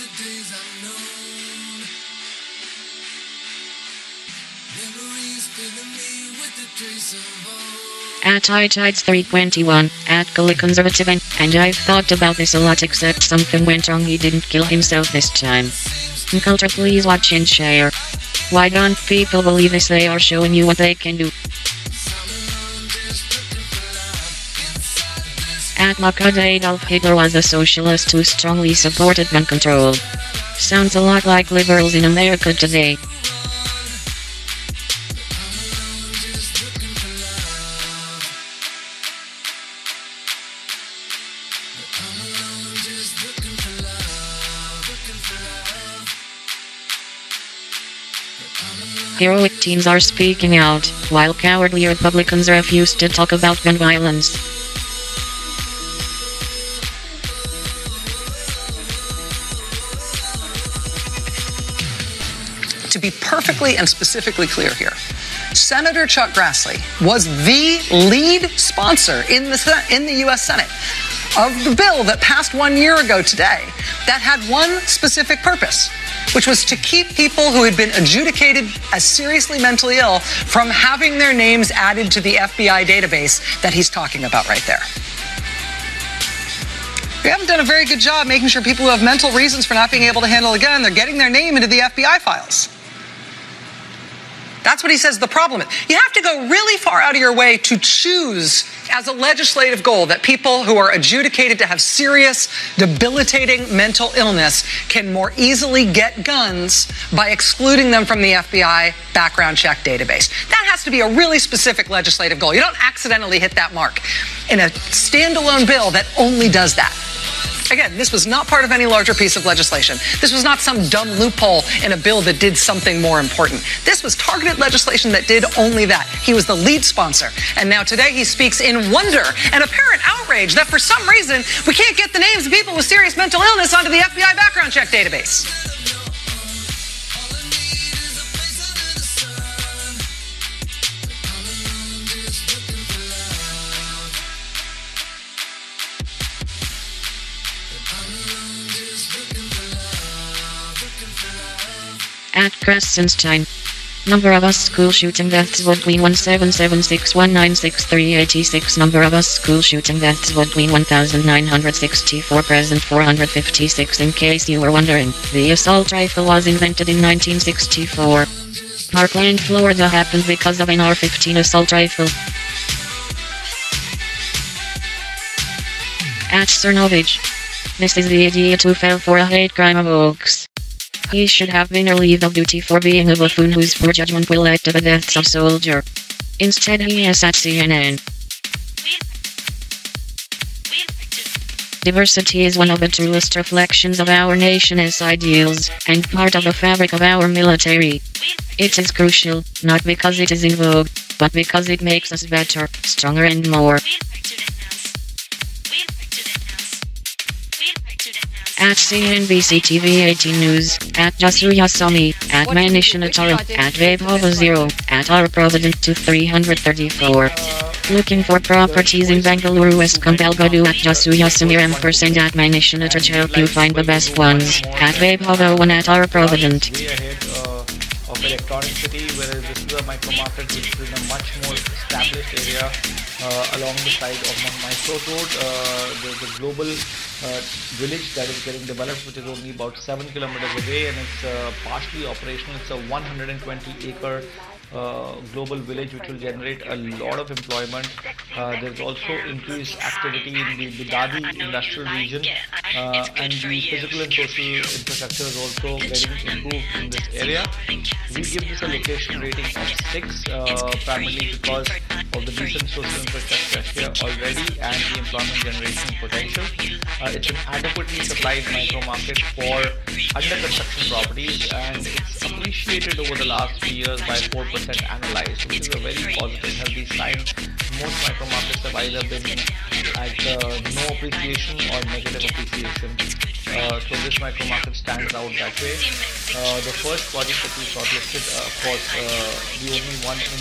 the days unknown. Memories filling me with the trace of old. At iTides321, at Gully Conservative, and I've thought about this a lot, except something went wrong. He didn't kill himself this time. Culture, please watch and share. Why don't people believe this? They are showing you what they can do. At Makad, Adolf Hitler was a socialist who strongly supported gun control. Sounds a lot like liberals in America today. Heroic teens are speaking out, while cowardly Republicans refuse to talk about gun violence. To be perfectly and specifically clear here, Senator Chuck Grassley was the lead sponsor in the U.S. Senate of the bill that passed 1 year ago today that had one specific purpose, which was to keep people who had been adjudicated as seriously mentally ill from having their names added to the FBI database that he's talking about right there. We haven't done a very good job making sure people who have mental reasons for not being able to handle a gun, they're getting their name into the FBI files. That's what he says the problem is. You have to go really far out of your way to choose as a legislative goal that people who are adjudicated to have serious, debilitating mental illness can more easily get guns by excluding them from the FBI background check database. That has to be a really specific legislative goal. You don't accidentally hit that mark in a standalone bill that only does that. Again, this was not part of any larger piece of legislation. This was not some dumb loophole in a bill that did something more important. This was targeted legislation that did only that. He was the lead sponsor. And now today he speaks in wonder and apparent outrage that for some reason we can't get the names of people with serious mental illness onto the FBI background check database. At Crescenstein. Number of us school shooting deaths between 1776196386. Number of us school shooting deaths between 1964. Present 456. In case you were wondering, the assault rifle was invented in 1964. Parkland, Florida happened because of an AR-15 assault rifle. At Cernovich. This is the idiot who fell for a hate crime of Oaks. He should have been relieved of duty for being a buffoon whose poor judgment will lead to the deaths of soldier. Instead he is at CNN. Diversity is one of the truest reflections of our nation's ideals, and part of the fabric of our military. It is crucial, not because it is in vogue, but because it makes us better, stronger and more. At CNBC TV 18 News, at Jasuya Sami, at Manishinatara, at Vaibhava0, at R Provident 2334. Looking for properties in Bangalore West Kumpalgadu at Jasuya Samir ampersand at Manishinatara to help you find the best ones. At Vaibhava1 at R Provident. Way ahead of Electronic City, whereas this is a micro market which is in a much more established area along the side of Mysore Road. There's a global village that is getting developed, which is only about 7 kilometers away, and it's partially operational. It's a 120-acre global village which will generate a lot of employment. There's also increased activity in the Bidadi industrial region, and the physical and social infrastructure is also getting improved in this area. We give this a location rating of 6, primarily because of the decent social infrastructure here already and the employment generation potential. It's an adequately supplied micro market for under construction properties, and it's appreciated over the last 3 years by 4% annualized, which is a very positive, healthy sign. Most micro markets have either been at no appreciation or negative appreciation So this micro market stands out that way. The first project that we shortlisted, of course, the only one in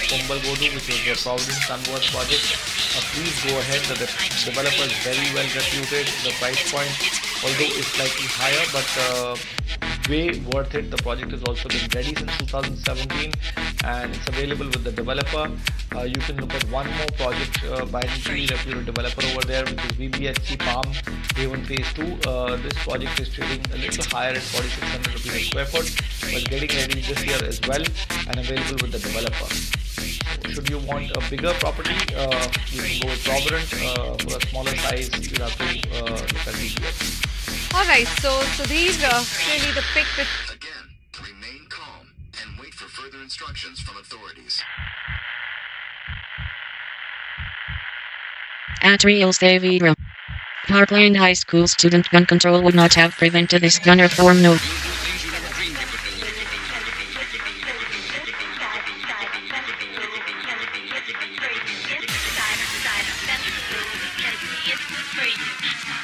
Kumbalgodu, which was the Providence Sunworth project. Please go ahead. The developer is very well reputed. The price point, although is slightly higher, but way worth it. The project has also been ready since 2017 and it's available with the developer. You can look at one more project by an equally reputed developer over there, which is VBHC Palm Haven Phase 2. This project is trading a little higher at 4,600 rupees a square foot, but getting ready this year as well and available with the developer. So should you want a bigger property, you can go with Provident. For a smaller size, you have to look at VBHC. Alright, so these are really the pick with... Again, remain calm and wait for further instructions from authorities. At Real Savira. Parkland High School student gun control would not have prevented this gun reform. No.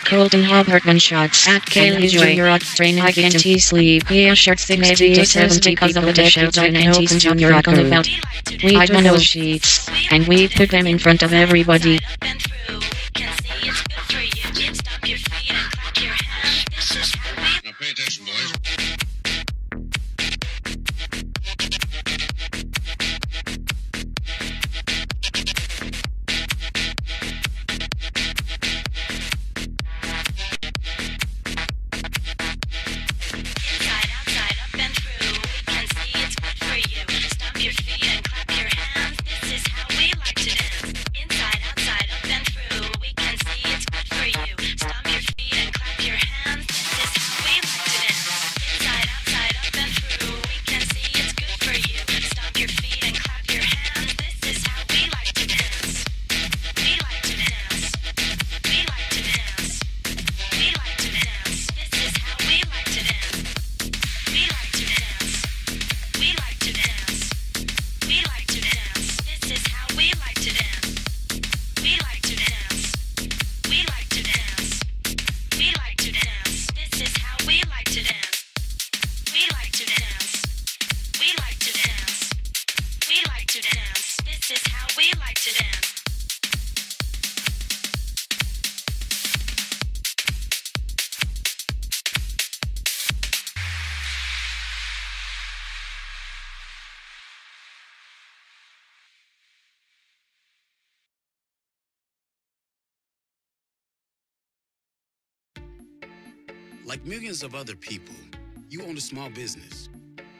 Colton Hobb hurt gunshots at Kaylee's Junior training against sleep. He assured 60 to 70 because of the deputy and his junior on about. We had no sheets, and we put them in front of everybody. Now pay attention, boys. Like millions of other people, you own a small business.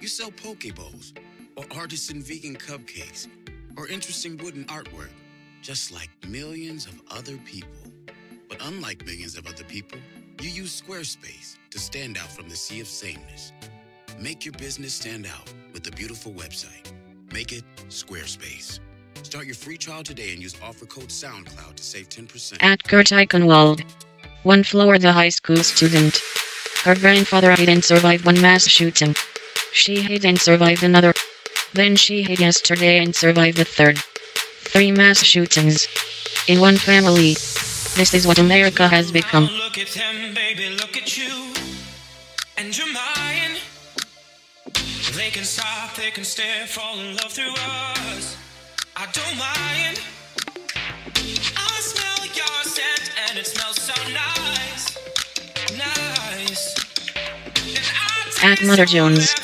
You sell poke bowls, or artisan vegan cupcakes, or interesting wooden artwork, just like millions of other people. But unlike millions of other people, you use Squarespace to stand out from the sea of sameness. Make your business stand out with a beautiful website. Make it Squarespace. Start your free trial today and use offer code SoundCloud to save 10%. At Kurt Eichenwald. One Florida high school student. Her grandfather hid and survived one mass shooting. She hid and survived another. Then she hid yesterday and survived the third. 3 mass shootings in one family. This is what America has become. Look at them, baby, look at you. And you're mine. They can stop, they can stare, fall in love through us. I don't mind. I smell your scent and it smells so nice. Nice. At Mother Jones.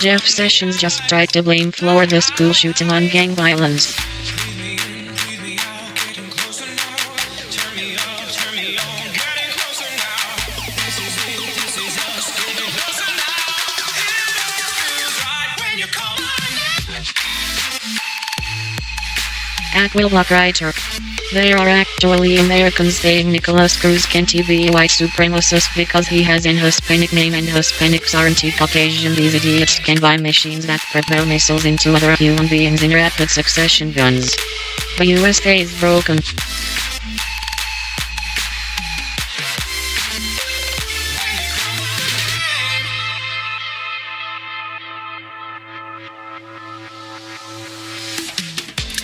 Jeff Sessions just tried to blame Florida school shooting on gang violence. At Willock Writer. There are actually Americans saying Nicholas Cruz can't be a white supremacist because he has an Hispanic name and Hispanics aren't Caucasian. These idiots can buy machines that propel missiles into other human beings in rapid succession guns. The USA is broken.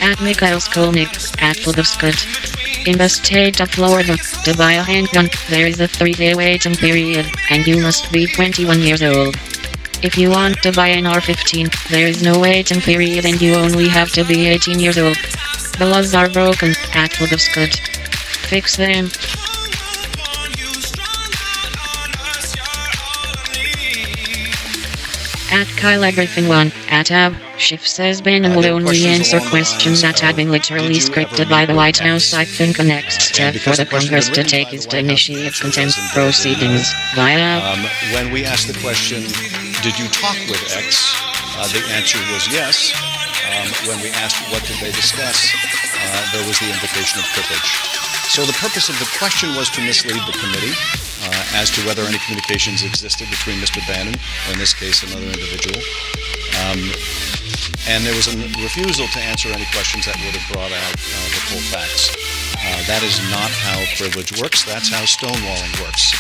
At Mikhail Skolnick, at Fudovskut. In the state of Florida, to buy a handgun, there is a 3-day waiting period, and you must be 21 years old. If you want to buy an AR-15, there is no waiting period and you only have to be 18 years old. The laws are broken, addled of Scud. Fix them. At Kyla Griffin 1, at Ab, Schiff says Bannon will only answer questions that have been literally scripted by the White House. I think a next step for the Congress to take is to initiate contempt proceedings via... When we asked the question, did you talk with X? The answer was yes. When we asked what did they discuss, there was the invocation of privilege. So the purpose of the question was to mislead the committee as to whether any communications existed between Mr. Bannon, or in this case another individual. And there was a refusal to answer any questions that would have brought out the full facts. That is not how privilege works. That's how stonewalling works.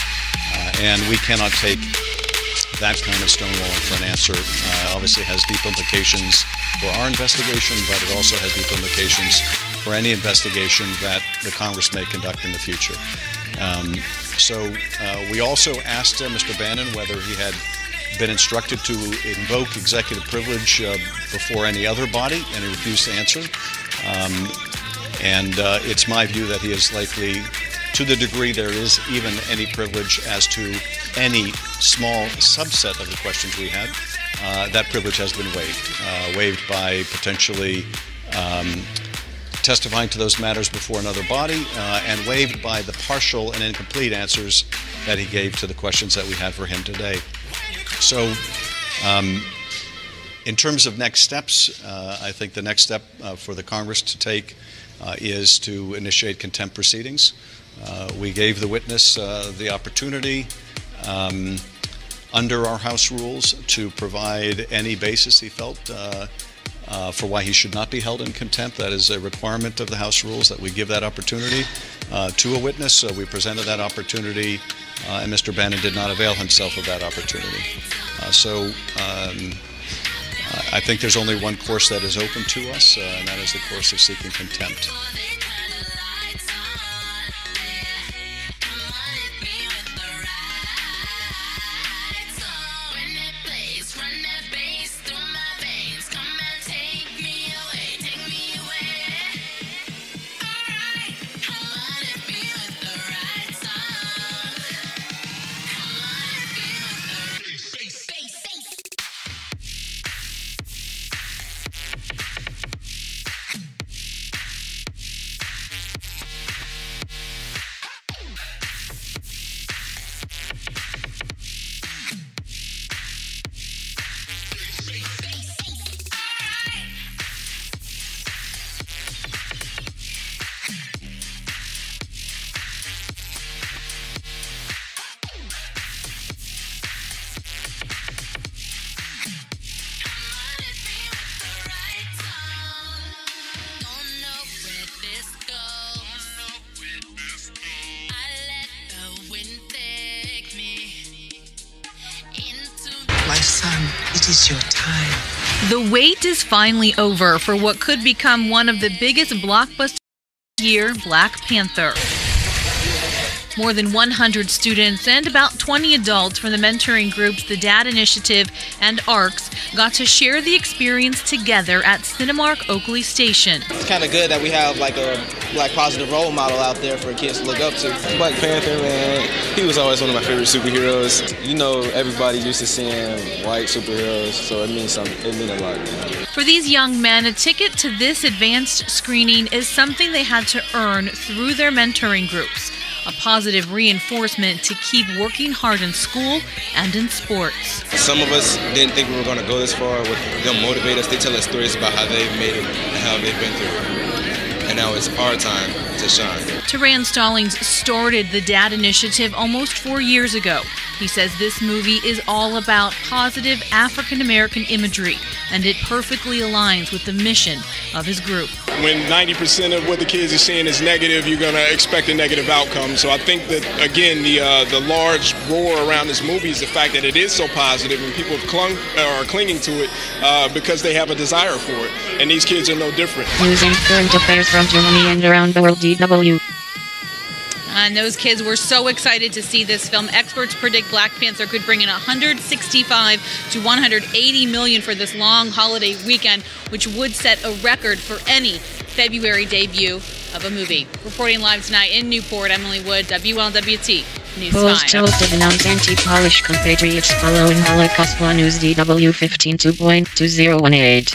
And we cannot take that kind of stonewalling for an answer. Obviously has deep implications for our investigation, but it also has deep implications for any investigation that the Congress may conduct in the future. So we also asked Mr. Bannon whether he had been instructed to invoke executive privilege before any other body, and he refused to answer. It's my view that he is likely, to the degree there is even any privilege as to any small subset of the questions we had, that privilege has been waived. Waived by potentially testifying to those matters before another body, and waived by the partial and incomplete answers that he gave to the questions that we had for him today. So, in terms of next steps, I think the next step for the Congress to take is to initiate contempt proceedings. We gave the witness the opportunity under our House rules to provide any basis he felt for why he should not be held in contempt. That is a requirement of the House rules that we give that opportunity to a witness. So we presented that opportunity, and Mr. Bannon did not avail himself of that opportunity. I think there's only one course that is open to us, and that is the course of seeking contempt. My son, it is your time. The wait is finally over for what could become one of the biggest blockbusters of the year, Black Panther. More than 100 students and about 20 adults from the mentoring groups The Dad Initiative and ARCS got to share the experience together at Cinemark Oakley Station. It's kind of good that we have like a black positive role model out there for kids to look up to. Black Panther, man, he was always one of my favorite superheroes. You know, everybody used to seeing white superheroes, so it means something. It means a lot. For these young men, a ticket to this advanced screening is something they had to earn through their mentoring groups. A positive reinforcement to keep working hard in school and in sports. Some of us didn't think we were going to go this far. They'll motivate us. They tell us stories about how they've made it and how they've been through. And now it's our time to shine. Teran Stallings started the Dad Initiative almost 4 years ago. He says this movie is all about positive African-American imagery, and it perfectly aligns with the mission of his group. When 90% of what the kids are seeing is negative, you're going to expect a negative outcome. So I think that, again, the large roar around this movie is the fact that it is so positive and people are clinging to it because they have a desire for it. And these kids are no different. News and current affairs from Germany and around the world. DW. And those kids were so excited to see this film. Experts predict Black Panther could bring in 165 to 180 million for this long holiday weekend, which would set a record for any February debut of a movie. Reporting live tonight in Newport, Emily Wood, WLWT News 5. Post told to denounce anti-Polish compatriots following Holocaust Law News DW 15.2018.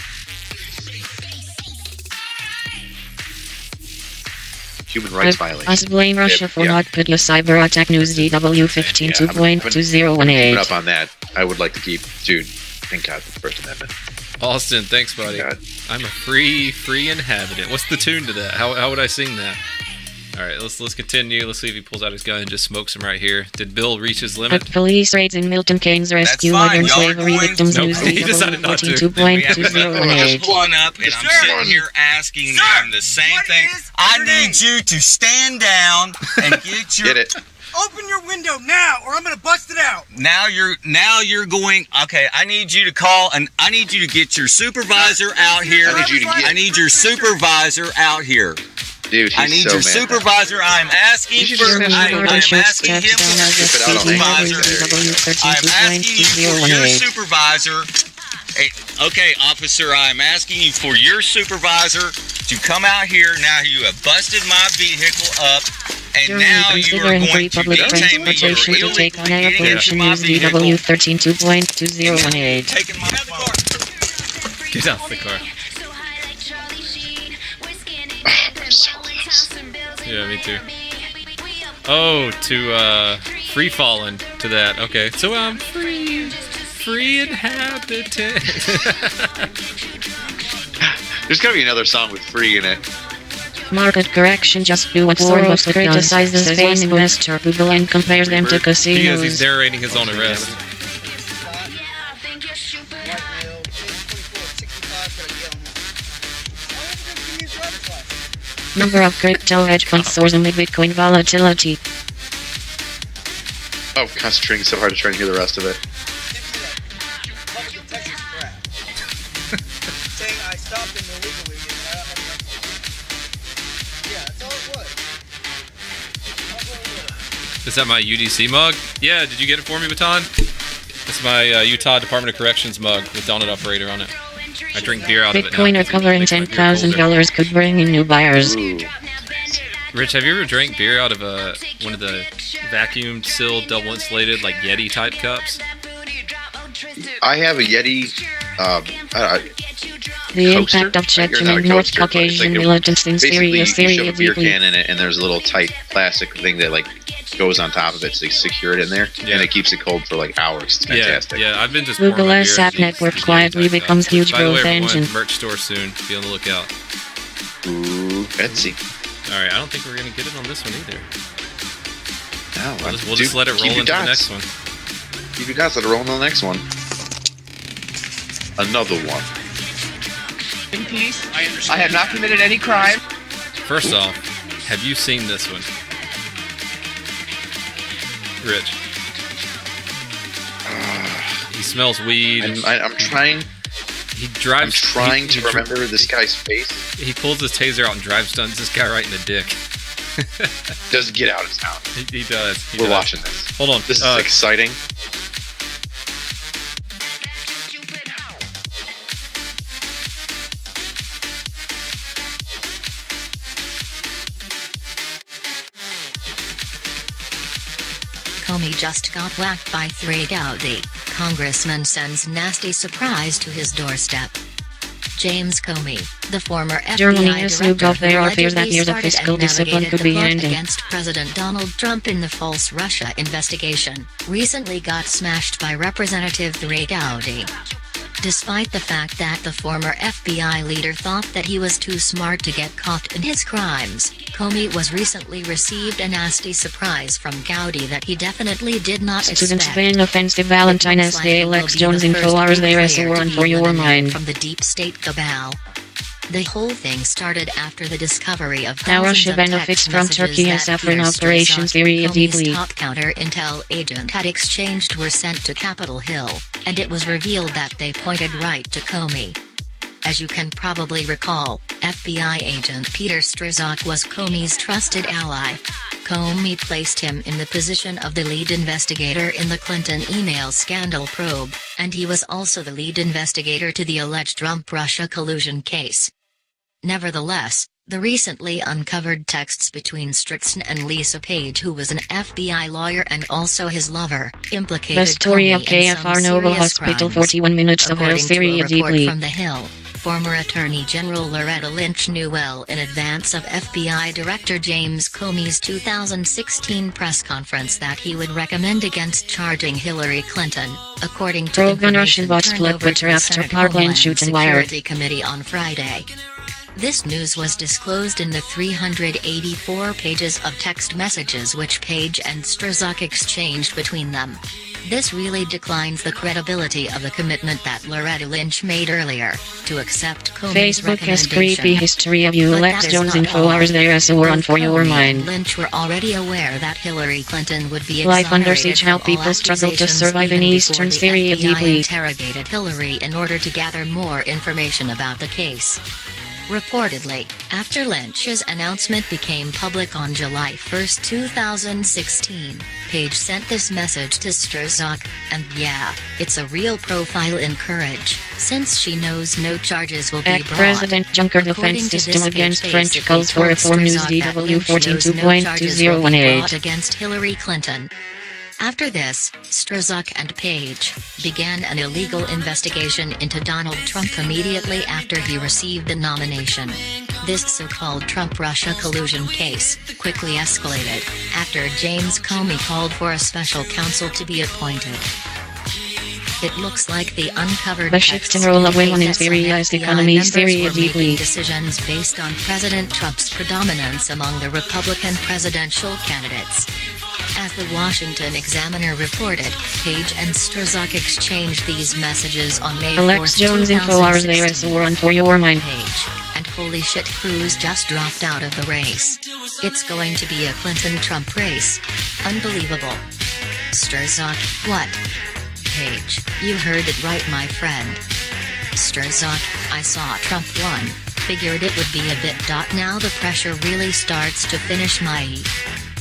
Human rights violation. Us blame Russia for not putting a cyber attack. News DW 15.2018. Up on that, I would like to keep, dude. Thank God for the First Amendment. Austin, thanks, buddy. I'm a free inhabitant. What's the tune to that? How would I sing that? All right, let's continue. Let's see if he pulls out his gun and just smokes him right here. Did Bill reach his limit? Police raids in Milton Keynes rescue modern slavery victims. No, News he decided not to. 14.2018. One up, and I'm sitting here asking them the same thing. I need you to stand down and get your. Get it. Open your window now, or I'm gonna bust it out. Now you're going. Okay, I need you to call, and I need you to get your supervisor out here. I need your supervisor out here. Dude, I need your supervisor. I'm asking for. I'm asking him for your supervisor. I'm asking you for your supervisor. Okay, officer, I'm asking you for your supervisor to come out here. Now you have busted my vehicle up, and now you are going to public detain me. transportation to take on air pollution. News DW 13.2018. Taking my car. Get out the car. I'm so close. Yeah, me too. Oh, to free falling to that. Okay, so I'm free inhabitant. There's gotta be another song with free in it. Market correction. Just do what Soros criticizes Spain investor Google and compares them to casinos. Because he's narrating his own arrest. Number of crypto hedge funds soars amid Bitcoin volatility. Oh, concentrating so hard to try and hear the rest of it. Saying I stopped him illegally. Yeah, that's all it was. Is that my UDC mug? Yeah, did you get it for me, Baton? It's my Utah Department of Corrections mug with Donut Operator on it. I drink beer out of it now. Bitcoiner covering $10,000 could bring in new buyers. Ooh. Rich, have you ever drank beer out of one of the vacuum sealed, double insulated, like Yeti type cups? I have a Yeti. The impact of Chechen and North Caucasian militants in Syria. You shove a beer can in it, and there's a little tight plastic thing that goes on top of it to secure it in there, and it keeps it cold for hours. It's fantastic. Yeah, I've been just Google ASAP network quietly becomes huge growth engine. Merch store soon. Be on the lookout. Ooh, Etsy. All right, I don't think we're gonna get it on this one either. No, we'll just let it roll into the next one. Keep your dots. Let it roll into the next one. Another one. In peace, I have not committed any crime. First off, have you seen this one? Rich. He smells weed. I'm trying. He drives. I'm trying to remember this guy's face. He pulls his taser out and drive stuns this guy right in the dick. Does get out his mouth. He does. We're watching this. Hold on. This is exciting. Comey just got whacked by 3 Gaudi. Congressman sends nasty surprise to his doorstep. James Comey, the former Germany FBI has director moved there are who fears that allegedly years of started fiscal and discipline navigated could be the vote ending. against President Donald Trump in the false Russia investigation, recently got smashed by Representative 3 Gaudi. Despite the fact that the former FBI leader thought that he was too smart to get caught in his crimes, Comey was recently received a nasty surprise from Gaudi that he definitely did not Students expect. paying offensive Valentine's Day. Alex Jones info hours there is a one for your mind. From the deep state cabal. The whole thing started after the discovery of Now thousands Russia of benefits text from messages Turkey that as Afrin Peter Operation Strzok, Syria Comey's deeply. top counter-intel agent had exchanged were sent to Capitol Hill, and it was revealed that they pointed right to Comey. As you can probably recall, FBI agent Peter Strzok was Comey's trusted ally. Comey placed him in the position of the lead investigator in the Clinton email scandal probe, and he was also the lead investigator to the alleged Trump-Russia collusion case. Nevertheless, the recently uncovered texts between Strickland and Lisa Page, who was an FBI lawyer and also his lover, implicated The story Comey of in some KFR Noble serious Hospital, crimes. 41 minutes of According to a Syria report deeply. from The Hill, former Attorney General Loretta Lynch knew well in advance of FBI Director James Comey's 2016 press conference that he would recommend against charging Hillary Clinton, according to Pro-gun Russian information bots turned split over to Twitter the after Senate Parkland Homeland shoots and wired. Security Committee on Friday. This news was disclosed in the 384 pages of text messages which Page and Strzok exchanged between them. This really declines the credibility of the commitment that Loretta Lynch made earlier, to accept Comey's Facebook has recommendation. creepy history of you. But Lex that is Jones not info all. hours there so we're on Both for your Comey and mind. Lynch were already aware that Hillary Clinton would be Life under exonerated siege, how from all people struggle to accusations survive in even before eastern the Syria FBI deeply. interrogated Hillary in order to gather more information about the case. Reportedly, after Lynch's announcement became public on July 1, 2016, Page sent this message to Strzok, and yeah, it's a real profile in courage, since she knows no charges will be brought. President Juncker According defense to system this against page, French basically calls for told reform news Strzok that DW Lynch knows no charges will be 14.2018. brought against Hillary Clinton. After this, Strzok and Page began an illegal investigation into Donald Trump immediately after he received the nomination. This so-called Trump-Russia collusion case quickly escalated after James Comey called for a special counsel to be appointed. It looks like the uncovered The shift and role of women in Syria's economy. Syria deeply. Decisions based on President Trump's predominance among the Republican presidential candidates. As the Washington Examiner reported, Page and Strzok exchanged these messages on May 4, Lex Jones info hours there so we're on for your mind. Page, and holy shit, Cruz just dropped out of the race. It's going to be a Clinton-Trump race. Unbelievable. Strzok, what? Page, you heard it right, my friend. Strzok, I saw Trump won. Figured it would be a bit. Now the pressure really starts to finish my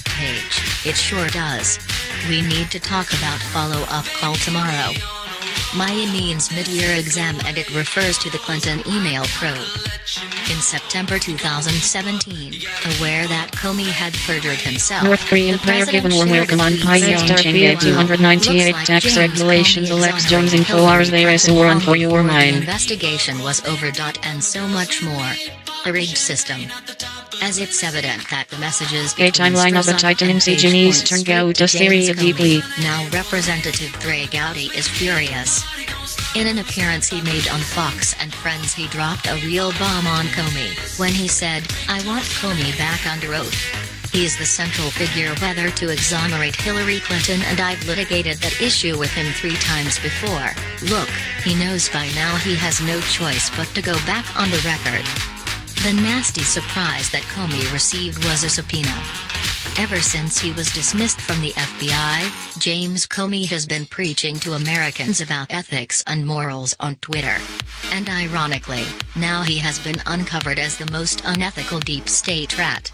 Page, it sure does. We need to talk about follow-up call tomorrow. Maya means mid-year exam and it refers to the Clinton email probe. In September 2017, aware that Comey had perjured himself, North Korean player given warm welcome on Pyongyang 298 tax regulations. Lex Jones info hours there so we're on for your The mind. investigation was over. And so much more. A rigged system. As it's evident that the messages A timeline of the tightening siege in eastern Ghouta, Syria deeply. Now Representative Trey Gowdy is furious. In an appearance he made on Fox and Friends, he dropped a real bomb on Comey when he said, "I want Comey back under oath. He's the central figure whether to exonerate Hillary Clinton, and I've litigated that issue with him 3 times before. Look, he knows by now he has no choice but to go back on the record." The nasty surprise that Comey received was a subpoena. Ever since he was dismissed from the FBI, James Comey has been preaching to Americans about ethics and morals on Twitter. And ironically, now he has been uncovered as the most unethical deep state rat.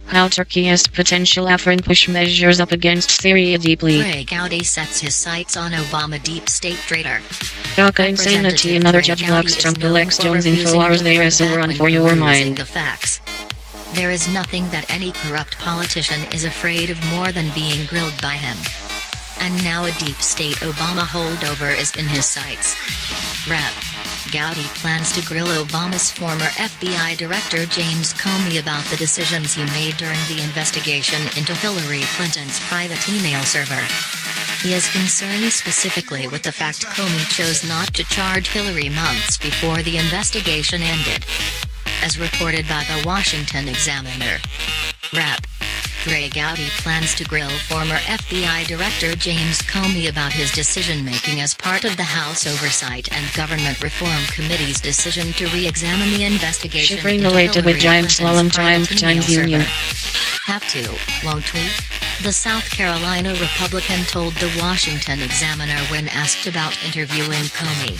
How Turkey has potential Afrin push measures up against Syria deeply. Trey Gowdy sets his sights on Obama deep state traitor. DACA insanity. Another judge blocks Trump. Lex Jones info hours there so we're on for your mind. The facts. There is nothing that any corrupt politician is afraid of more than being grilled by him. And now a deep state Obama holdover is in his sights. Rep. Gowdy plans to grill Obama's former FBI Director James Comey about the decisions he made during the investigation into Hillary Clinton's private email server. He is concerned specifically with the fact Comey chose not to charge Hillary months before the investigation ended. As reported by the Washington Examiner. Rep. Trey Gowdy plans to grill former FBI Director James Comey about his decision-making as part of the House Oversight and Government Reform Committee's decision to re-examine the investigation Shivering into related with Hillary Giant Clinton's Slalom Time private Times email Union. server. Have to, won't we? The South Carolina Republican told the Washington Examiner when asked about interviewing Comey.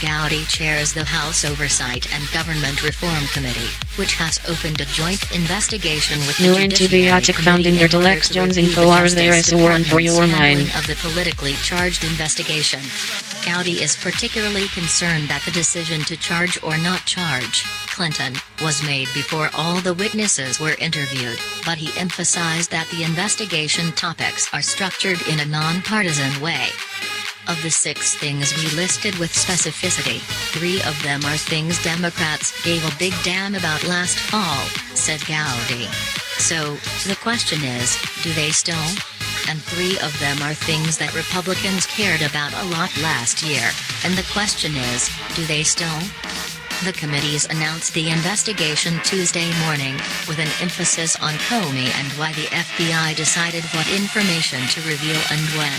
Gowdy chairs the House Oversight and Government Reform Committee, which has opened a joint investigation with the New Judiciary antibiotic found in Committee your in order Lex to Jones review info the hours there Justice is a warrant for Department's your handling mind. of the politically charged investigation. Gowdy is particularly concerned that the decision to charge or not charge Clinton was made before all the witnesses were interviewed, but he emphasized that the investigation topics are structured in a non-partisan way. Of the 6 things we listed with specificity, 3 of them are things Democrats gave a big damn about last fall, said Gowdy. So, the question is, do they still? And 3 of them are things that Republicans cared about a lot last year, and the question is, do they still? The committees announced the investigation Tuesday morning, with an emphasis on Comey and why the FBI decided what information to reveal and when.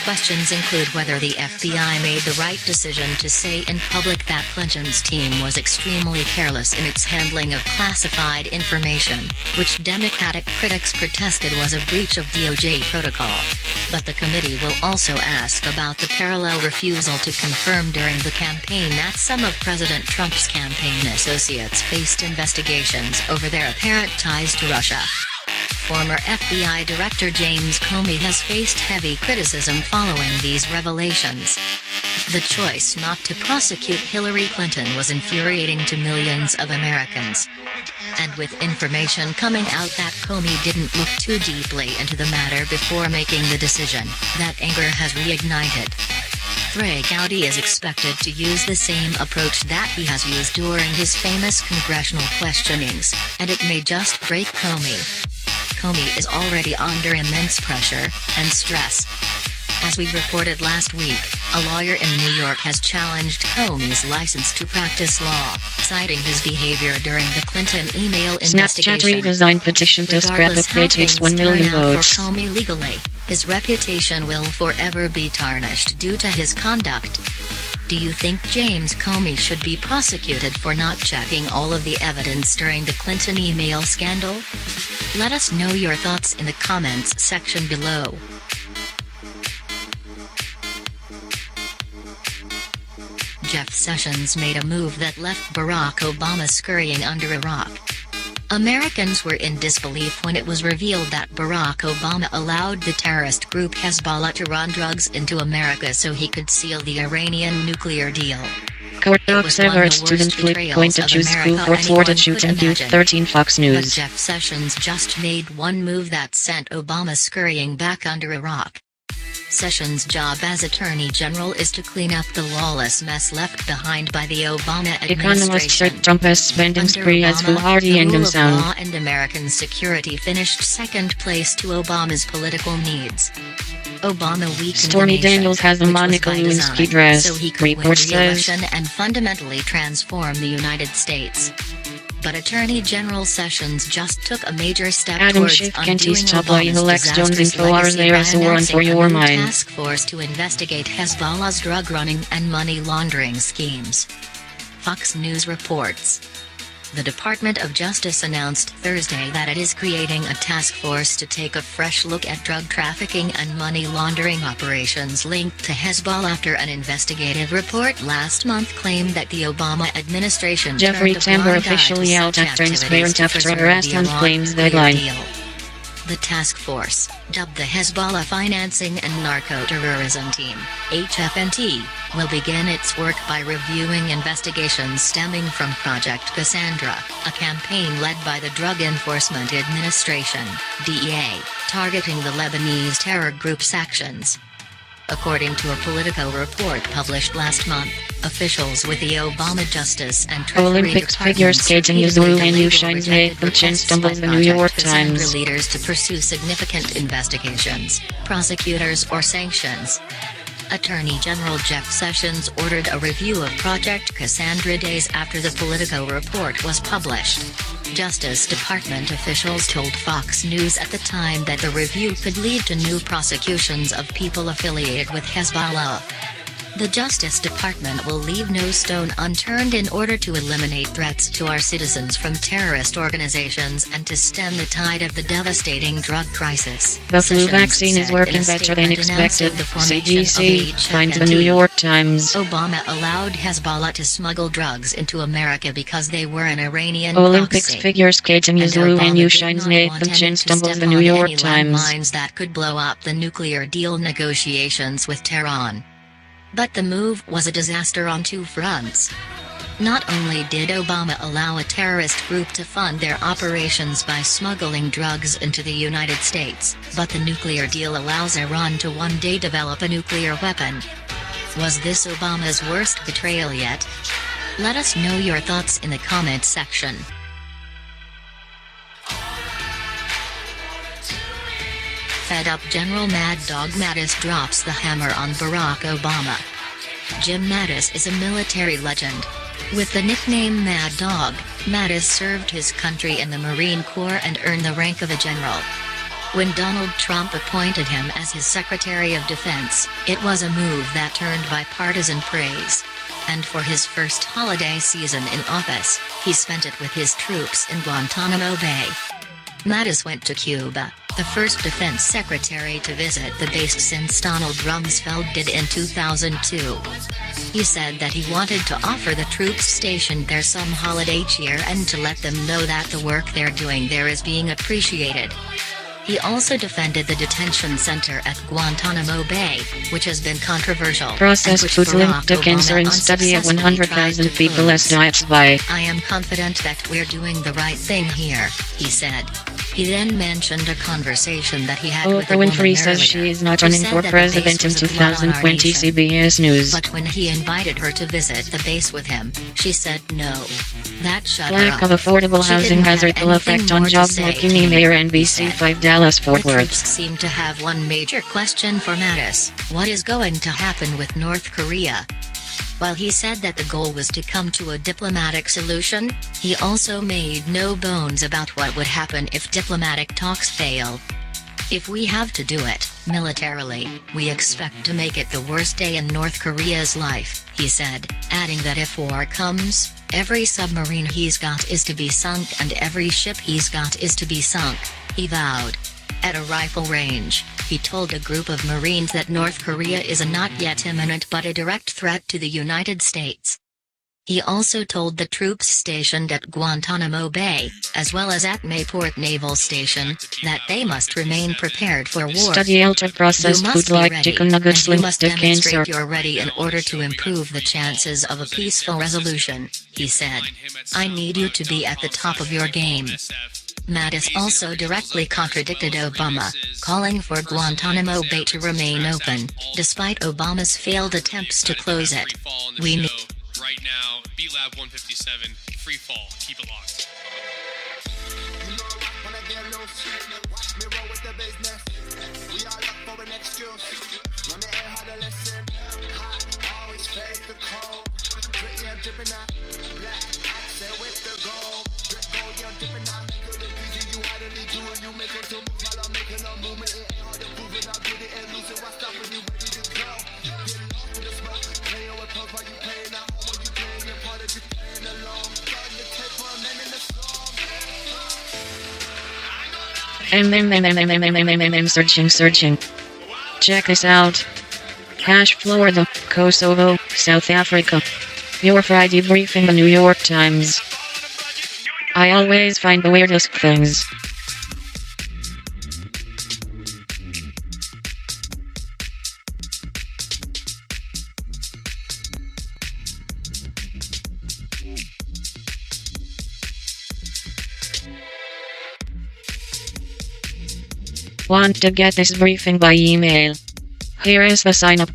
Questions include whether the FBI made the right decision to say in public that Clinton's team was extremely careless in its handling of classified information, which Democratic critics protested was a breach of DOJ protocol. But the committee will also ask about the parallel refusal to confirm during the campaign that some of President Trump's campaign associates faced investigations over their apparent ties to Russia. Former FBI Director James Comey has faced heavy criticism following these revelations. The choice not to prosecute Hillary Clinton was infuriating to millions of Americans. And with information coming out that Comey didn't look too deeply into the matter before making the decision, that anger has reignited. Trey Gowdy is expected to use the same approach that he has used during his famous congressional questionings, and it may just break Comey. Comey is already under immense pressure and stress. As we reported last week, a lawyer in New York has challenged Comey's license to practice law, citing his behavior during the Clinton email investigation. Snapchat redesign petition to scrap the pay takes 1 million votes. For Comey legally, his reputation will forever be tarnished due to his conduct. Do you think James Comey should be prosecuted for not checking all of the evidence during the Clinton email scandal? Let us know your thoughts in the comments section below. Jeff Sessions made a move that left Barack Obama scurrying under a rock. Americans were in disbelief when it was revealed that Barack Obama allowed the terrorist group Hezbollah to run drugs into America so he could seal the Iranian nuclear deal. Court docs ever student flip point to choose school for Florida shooting Youth 13 Fox News. But Jeff Sessions just made one move that sent Obama scurrying back under a rock. Sessions' job as Attorney General is to clean up the lawless mess left behind by the Obama administration. Economists said Trump has spending spree as foolhardy and the rule of sound. law and American security finished second place to Obama's political needs. Obama weakened Stormy the nation, Daniels has a which was Monica by Lewinsky design, dress, so he could win report says. re-election and fundamentally transform the United States. But Attorney General Sessions just took a major step Adam towards Schiff undoing can't stop by Obama's Lex Jones disastrous info hours legacy there by is a warrant for announcing your a new mind. task force to investigate Hezbollah's drug running and money laundering schemes. Fox News reports. The Department of Justice announced Thursday that it is creating a task force to take a fresh look at drug trafficking and money laundering operations linked to Hezbollah after an investigative report last month claimed that the Obama administration Jeffrey turned a Tambor blind eye to officially such out after activities transparent to after preserve harassed the on Iran claims nuclear deadline. deal. The task force, dubbed the Hezbollah Financing and Narco-Terrorism Team, HFNT, will begin its work by reviewing investigations stemming from Project Cassandra, a campaign led by the Drug Enforcement Administration, DEA, targeting the Lebanese terror group's actions. According to a Politico report published last month, officials with the Obama Justice and Treasury Olympics figure skating is the rule and you shines Nathan Chen stumbles the New York Times. Leaders to pursue significant investigations, prosecutors or sanctions. Attorney General Jeff Sessions ordered a review of Project Cassandra days after the Politico report was published. Justice Department officials told Fox News at the time that the review could lead to new prosecutions of people affiliated with Hezbollah. The Justice Department will leave no stone unturned in order to eliminate threats to our citizens from terrorist organizations and to stem the tide of the devastating drug crisis. The flu vaccine is working better than expected, CDC finds the New York Times. Obama allowed Hezbollah to smuggle drugs into America because they were an Iranian Olympics proxy. figure skating Yuzuru and Yushin's Nathan Chin stumbles the New York Times. Landmines that could blow up the nuclear deal negotiations with Tehran. But the move was a disaster on two fronts. Not only did Obama allow a terrorist group to fund their operations by smuggling drugs into the United States, but the nuclear deal allows Iran to one day develop a nuclear weapon. Was this Obama's worst betrayal yet? Let us know your thoughts in the comments section. Fed up General Mad Dog Mattis drops the hammer on Barack Obama. Jim Mattis is a military legend. With the nickname Mad Dog, Mattis served his country in the Marine Corps and earned the rank of a general. When Donald Trump appointed him as his Secretary of Defense, it was a move that turned bipartisan praise. And for his first holiday season in office, he spent it with his troops in Guantanamo Bay. Mattis went to Cuba, the first defense secretary to visit the base since Donald Rumsfeld did in 2002. He said that he wanted to offer the troops stationed there some holiday cheer and to let them know that the work they're doing there is being appreciated. He also defended the detention center at Guantanamo Bay, which has been controversial. Processed foods linked to cancer in study of 100,000 people as diets by. I am confident that we're doing the right thing here, he said. He then mentioned a conversation that he had with a Oprah woman Winfrey says earlier, she is not who running said for that the president base in was a blow on our 2020, nation. CBS News. But when he invited her to visit the base with him, she said no. That shut her Lack up. of affordable She housing didn't has have ripple anything effect on more to jobs say making to me me, mayor he NBC said. 5 Dallas Fort The Worth. troops seem to have one major question for Mattis: what is going to happen with North Korea? While he said that the goal was to come to a diplomatic solution, he also made no bones about what would happen if diplomatic talks fail. If we have to do it, militarily, we expect to make it the worst day in North Korea's life, he said, adding that if war comes, every submarine he's got is to be sunk and every ship he's got is to be sunk, he vowed. At a rifle range, he told a group of Marines that North Korea is a not yet imminent but a direct threat to the United States. He also told the troops stationed at Guantanamo Bay, as well as at Mayport Naval Station, that they must remain prepared for war. Study ultra-processed food like chicken nuggets linked to cancer. You're ready in order to improve the chances of a peaceful resolution, he said. I need you to be at the top of your game. Mattis also directly contradicted Obama, calling for Guantanamo Bay to remain open, despite Obama's failed attempts to close it. We need right now, B-Lab 157, free fall, keep it locked. Searching. Check this out. Cache, Florida, Kosovo, South Africa. Your Friday briefing, the New York Times. I always find the weirdest things. Want to get this briefing by email? Here is the sign up.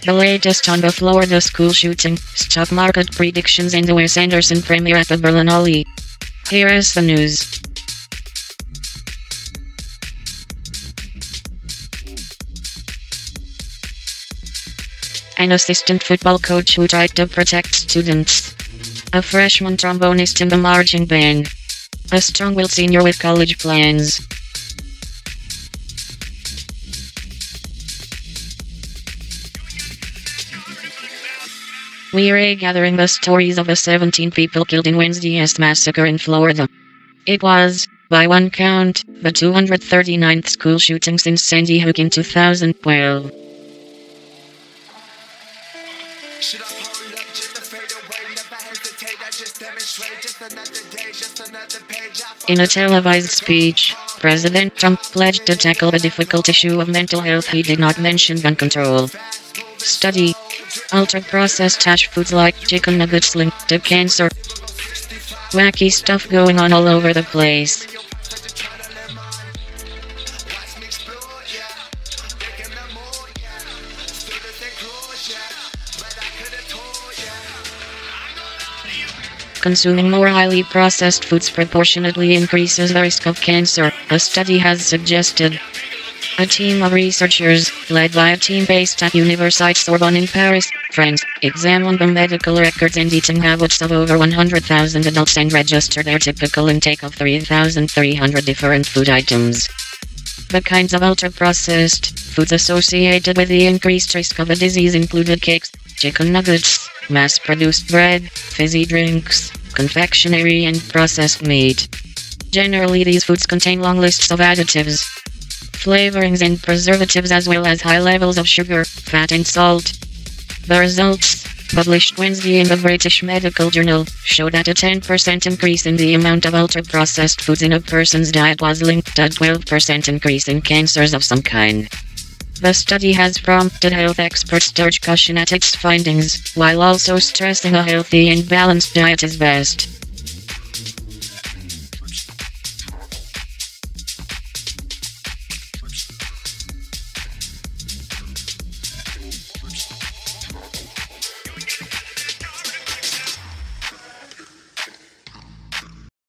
The latest on the Florida school shooting, stock market predictions and the Wes Anderson premiere at the Berlinale. Here is the news. An assistant football coach who tried to protect students. A freshman trombonist in the marching band. A strong-willed senior with college plans. We're gathering the stories of the 17 people killed in Wednesday's massacre in Florida. It was, by one count, the 239th school shooting since Sandy Hook in 2012. In a televised speech, President Trump pledged to tackle the difficult issue of mental health. He did not mention gun control. Study. Ultra-processed trash foods like chicken nuggets linked to cancer. Wacky stuff going on all over the place. Consuming more highly processed foods proportionately increases the risk of cancer, a study has suggested. A team of researchers, led by a team based at Université Sorbonne in Paris, France, examined the medical records and eating habits of over 100,000 adults and registered their typical intake of 3,300 different food items. The kinds of ultra-processed foods associated with the increased risk of a disease included cakes, chicken nuggets, mass-produced bread, fizzy drinks, confectionery and processed meat. Generally, these foods contain long lists of additives, flavorings and preservatives, as well as high levels of sugar, fat and salt. The results, published Wednesday in the British Medical Journal, show that a 10% increase in the amount of ultra-processed foods in a person's diet was linked to a 12% increase in cancers of some kind. The study has prompted health experts to urge caution at its findings, while also stressing a healthy and balanced diet is best.